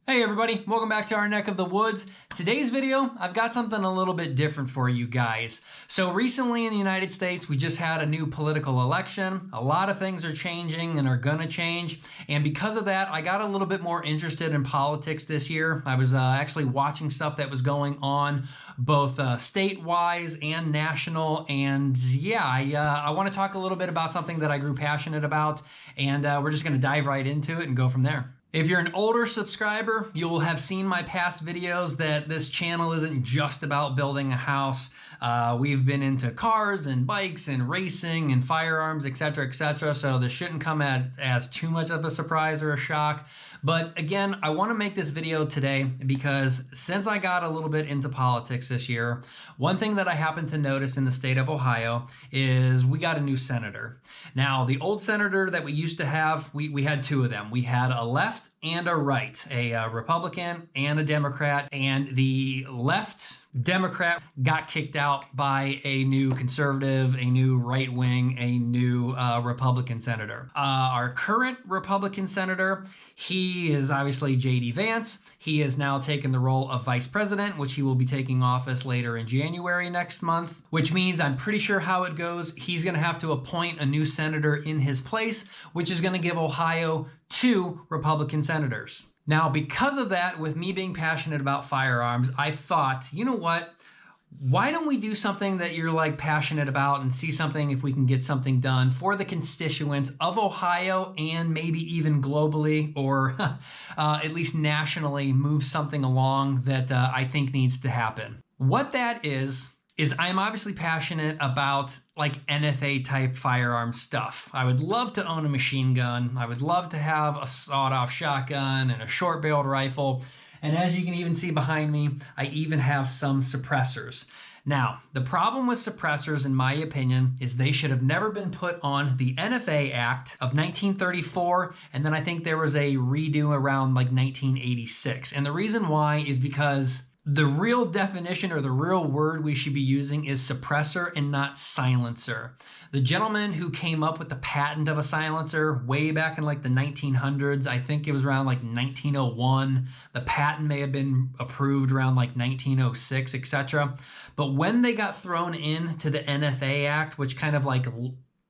Hey everybody, welcome back to our Neck of the Woods. Today's video, I've got something a little bit different for you guys. So recently in the United States, we just had a new political election. A lot of things are changing and are gonna change. And because of that, I got a little bit more interested in politics this year. I was actually watching stuff that was going on both state-wise and national. And yeah, I wanna talk a little bit about something that I grew passionate about. And we're just gonna dive right into it and go from there. If you're an older subscriber, you'll have seen my past videos that this channel isn't just about building a house. We've been into cars and bikes and racing and firearms, etc., etc. So this shouldn't come as too much of a surprise or a shock. But again, I want to make this video today because since I got a little bit into politics this year, one thing that I happened to notice in the state of Ohio is we got a new senator. Now, the old senator that we used to have, we had two of them. We had a left and a right, a Republican and a Democrat, and the left Democrat got kicked out by a new conservative, a new right wing, a new Republican senator. Our current Republican senator, he is obviously J.D. Vance. He has now taken the role of vice president, which he will be taking office later in January next month, which means I'm pretty sure how it goes, he's going to have to appoint a new senator in his place, which is going to give Ohio two Republican senators. Now, because of that, with me being passionate about firearms, I thought, you know what? Why don't we do something that you're like passionate about and see something if we can get something done for the constituents of Ohio and maybe even globally or at least nationally move something along that I think needs to happen. What that is I'm obviously passionate about like NFA type firearm stuff. I would love to own a machine gun. I would love to have a sawed-off shotgun and a short-barreled rifle. And as you can even see behind me, I even have some suppressors. Now, the problem with suppressors, in my opinion, is they should have never been put on the NFA Act of 1934, and then I think there was a redo around like 1986. And the reason why is because the real definition or the real word we should be using is suppressor and not silencer. The gentleman who came up with the patent of a silencer way back in like the 1900s, I think it was around like 1901. The patent may have been approved around like 1906, etc. But when they got thrown into the NFA Act, which kind of like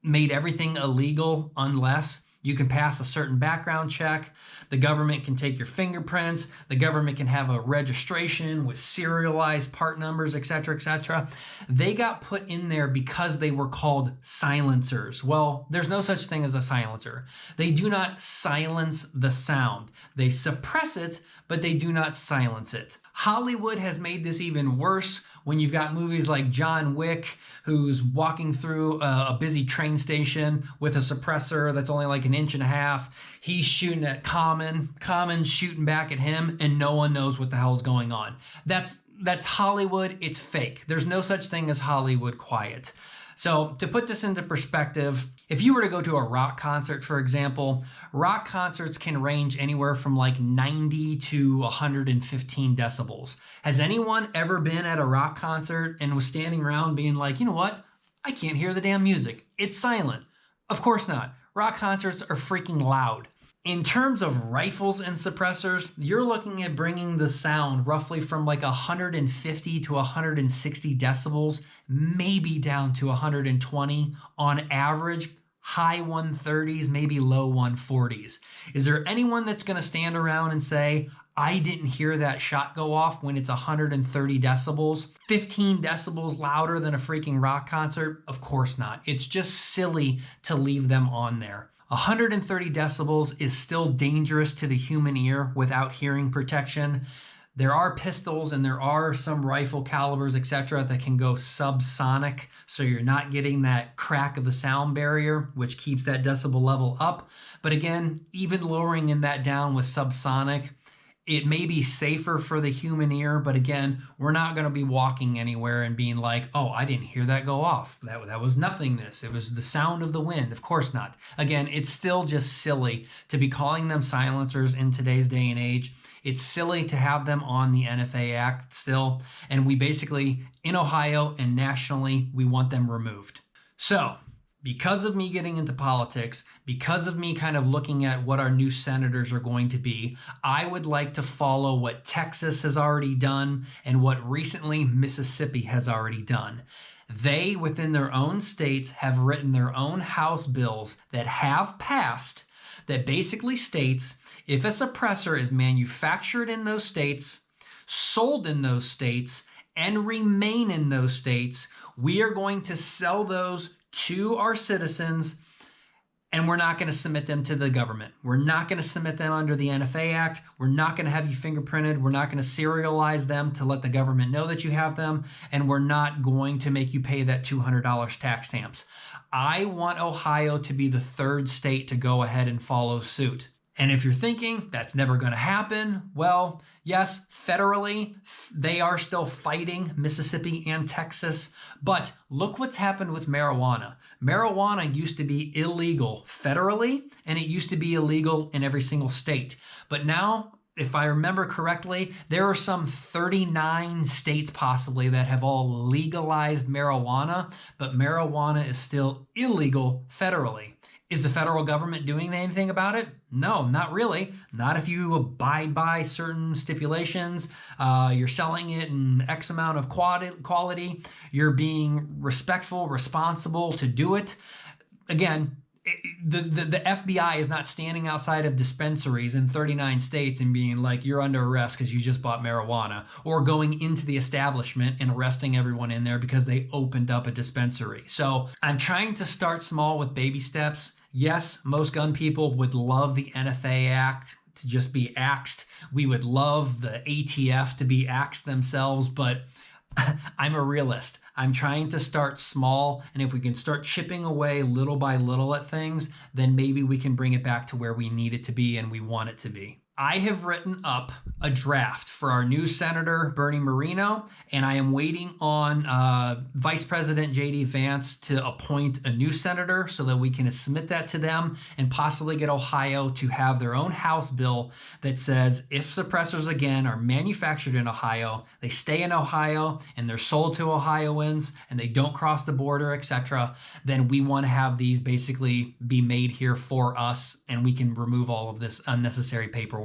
made everything illegal unless you can pass a certain background check, the government can take your fingerprints, the government can have a registration with serialized part numbers, etc., etc. They got put in there because they were called silencers. Well, there's no such thing as a silencer. They do not silence the sound. They suppress it, but they do not silence it. Hollywood has made this even worse when you've got movies like John Wick, who's walking through a busy train station with a suppressor that's only like 1.5 inches. He's shooting at Common's shooting back at him, and no one knows what the hell's going on. That's Hollywood. It's fake. There's no such thing as Hollywood quiet. So to put this into perspective, if you were to go to a rock concert, for example, rock concerts can range anywhere from like 90 to 115 decibels. Has anyone ever been at a rock concert and was standing around being like, you know what? I can't hear the damn music. It's silent. Of course not. Rock concerts are freaking loud. In terms of rifles and suppressors, you're looking at bringing the sound roughly from like 150 to 160 decibels, maybe down to 120 on average, high 130s, maybe low 140s. Is there anyone that's going to stand around and say, I didn't hear that shot go off when it's 130 decibels, 15 decibels louder than a freaking rock concert? Of course not. It's just silly to leave them on there. 130 decibels is still dangerous to the human ear without hearing protection. There are pistols and there are some rifle calibers, etc., that can go subsonic, so you're not getting that crack of the sound barrier, which keeps that decibel level up. But again, even lowering in that down with subsonic, it may be safer for the human ear, but again, we're not going to be walking anywhere and being like, oh, I didn't hear that go off. That was nothingness. It was the sound of the wind. Of course not. Again, it's still just silly to be calling them silencers in today's day and age. It's silly to have them on the NFA Act still, and we basically, in Ohio and nationally, we want them removed. So, because of me getting into politics, because of me kind of looking at what our new senators are going to be, I would like to follow what Texas has already done and what recently Mississippi has already done. They, within their own states, have written their own House bills that have passed that basically states if a suppressor is manufactured in those states, sold in those states, and remain in those states, we are going to sell those to our citizens, and we're not going to submit them to the government. We're not going to submit them under the NFA Act. We're not going to have you fingerprinted. We're not going to serialize them to let the government know that you have them, and we're not going to make you pay that $200 tax stamps. I want Ohio to be the third state to go ahead and follow suit. And if you're thinking that's never going to happen, well, yes, federally, they are still fighting Mississippi and Texas. But look what's happened with marijuana. Marijuana used to be illegal federally, and it used to be illegal in every single state. But now, if I remember correctly, there are some 39 states possibly that have all legalized marijuana, but marijuana is still illegal federally. Is the federal government doing anything about it? No, not really. Not if you abide by certain stipulations. You're selling it in X amount of quality. You're being respectful, responsible to do it. Again, the FBI is not standing outside of dispensaries in 39 states and being like, you're under arrest because you just bought marijuana, or going into the establishment and arresting everyone in there because they opened up a dispensary. So I'm trying to start small with baby steps. Yes, most gun people would love the NFA Act to just be axed. We would love the ATF to be axed themselves, but I'm a realist. I'm trying to start small, and if we can start chipping away little by little at things, then maybe we can bring it back to where we need it to be and we want it to be. I have written up a draft for our new Senator, Bernie Moreno, and I am waiting on Vice President J.D. Vance to appoint a new senator so that we can submit that to them and possibly get Ohio to have their own House bill that says if suppressors, again, are manufactured in Ohio, they stay in Ohio, and they're sold to Ohioans, and they don't cross the border, etc., then we want to have these basically be made here for us, and we can remove all of this unnecessary paperwork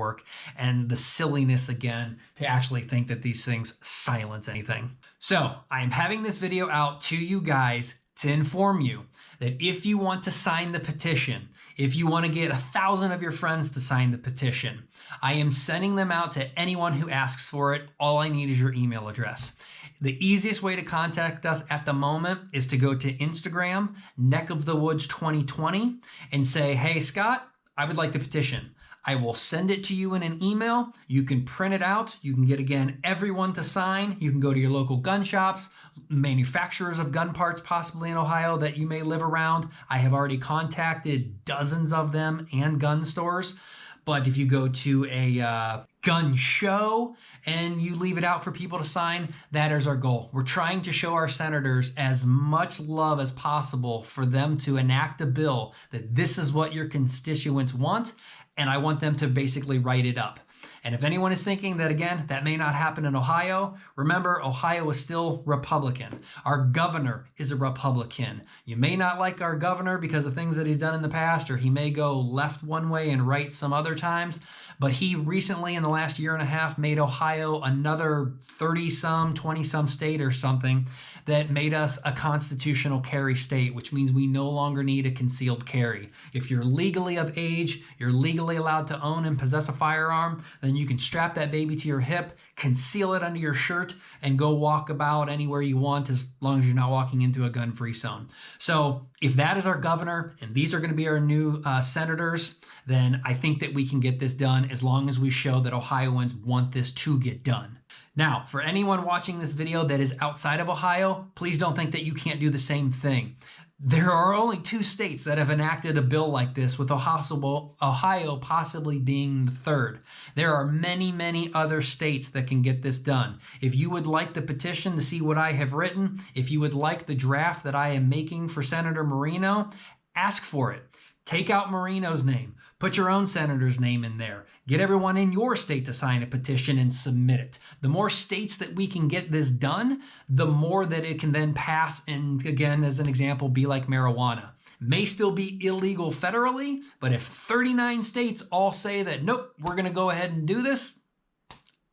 and the silliness again to actually think that these things silence anything. So I am having this video out to you guys to inform you that if you want to sign the petition, if you want to get 1,000 of your friends to sign the petition, I am sending them out to anyone who asks for it. All I need is your email address. The easiest way to contact us at the moment is to go to Instagram, NeckofTheWoods 2020, and say, hey, Scott, I would like the petition. I will send it to you in an email. You can print it out. You can get, again, everyone to sign. You can go to your local gun shops, manufacturers of gun parts possibly in Ohio that you may live around. I have already contacted dozens of them and gun stores. But if you go to a gun show and you leave it out for people to sign, that is our goal. We're trying to show our senators as much love as possible for them to enact a bill that this is what your constituents want, and I want them to basically write it up. And if anyone is thinking that, again, that may not happen in Ohio, remember, Ohio is still Republican. Our governor is a Republican. You may not like our governor because of things that he's done in the past, or he may go left one way and right some other times, but he recently, in the last year and a half, made Ohio another 30-some, 20-some state or something that made us a constitutional carry state, which means we no longer need a concealed carry. If you're legally of age, you're legally allowed to own and possess a firearm, then you can strap that baby to your hip, conceal it under your shirt, and go walk about anywhere you want as long as you're not walking into a gun-free zone. So if that is our governor and these are going to be our new senators, then I think that we can get this done as long as we show that Ohioans want this to get done. Now, for anyone watching this video that is outside of Ohio, please don't think that you can't do the same thing. There are only 2 states that have enacted a bill like this, with Ohio possibly being the third. There are many, many other states that can get this done. If you would like the petition to see what I have written, if you would like the draft that I am making for Senator Moreno, ask for it. Take out Moreno's name. Put your own senator's name in there. Get everyone in your state to sign a petition and submit it. The more states that we can get this done, the more that it can then pass and, again, as an example, be like marijuana. may still be illegal federally, but if 39 states all say that, nope, we're going to go ahead and do this,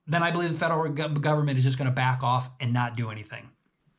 then I believe the federal government is just going to back off and not do anything.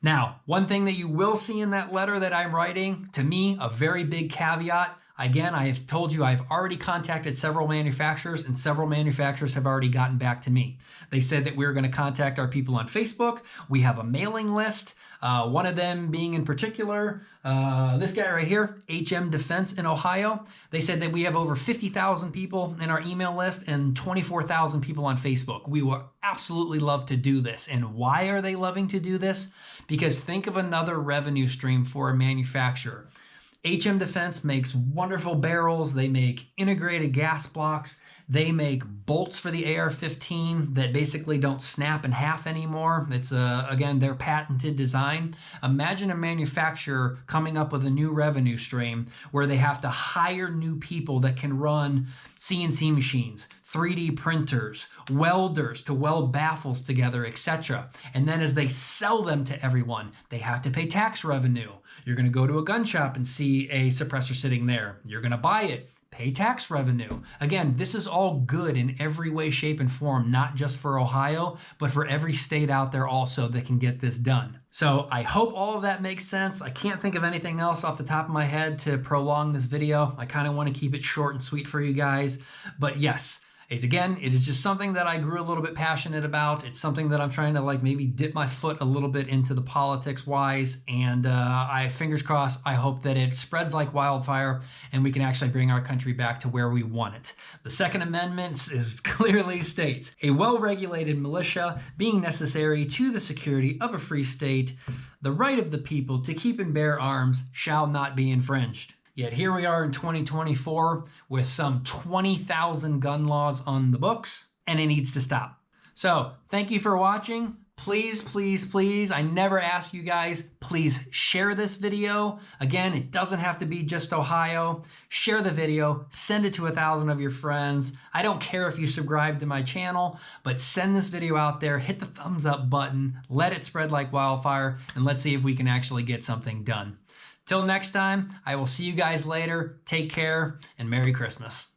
Now, one thing that you will see in that letter that I'm writing, to me, a very big caveat. Again, I have told you I've already contacted several manufacturers, and several manufacturers have already gotten back to me. They said that we're going to contact our people on Facebook. We have a mailing list. One of them being in particular, this guy right here, HM Defense in Ohio. They said that we have over 50,000 people in our email list and 24,000 people on Facebook. We would absolutely love to do this. And why are they loving to do this? Because think of another revenue stream for a manufacturer. HM Defense makes wonderful barrels. They make integrated gas blocks. They make bolts for the AR-15 that basically don't snap in half anymore. It's, again, their patented design. Imagine a manufacturer coming up with a new revenue stream where they have to hire new people that can run CNC machines, 3D printers, welders to weld baffles together, etc. And then as they sell them to everyone, they have to pay tax revenue. You're going to go to a gun shop and see a suppressor sitting there. You're going to buy it. Pay tax revenue. Again, this is all good in every way, shape, and form, not just for Ohio, but for every state out there also that can get this done. So I hope all of that makes sense. I can't think of anything else off the top of my head to prolong this video. I kind of want to keep it short and sweet for you guys. But yes, again, it is just something that I grew a little bit passionate about. It's something that I'm trying to maybe dip my foot a little bit into the politics wise. And I fingers crossed, I hope that it spreads like wildfire and we can actually bring our country back to where we want it. The Second Amendment is clearly states, a well-regulated militia being necessary to the security of a free state, the right of the people to keep and bear arms shall not be infringed. Yet here we are in 2024 with some 20,000 gun laws on the books, and it needs to stop. So thank you for watching. Please, please, please, I never ask you guys, please share this video. Again, it doesn't have to be just Ohio. Share the video, send it to 1,000 of your friends. I don't care if you subscribe to my channel, but send this video out there, hit the thumbs up button, let it spread like wildfire, and let's see if we can actually get something done. Till next time, I will see you guys later. Take care and Merry Christmas.